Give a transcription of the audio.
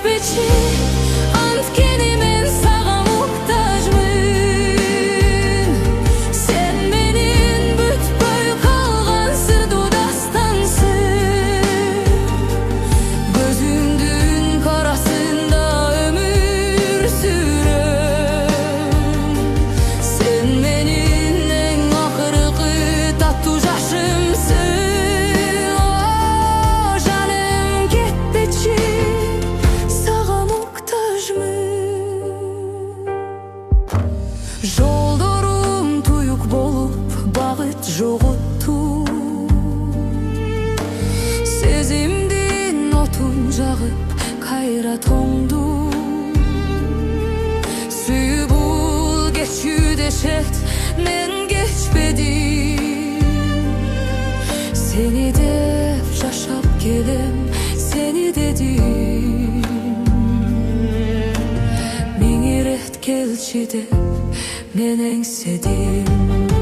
geçmeci Antkeni men sağa muhtajmın Sen menin bütpöy kalgan sırdu dastansın Gözündün karasında ömür sürün Sen menin en ahırkı tatlı yaşımsın Жолдорум туюк болуп багыт жоготту Сезимдин отун жагып кайра тоңду Сүйүп бул кечүү дешет мен кечпедим Сени деп жашап келем сени дедим Миң ирет келчи деп мен эңседим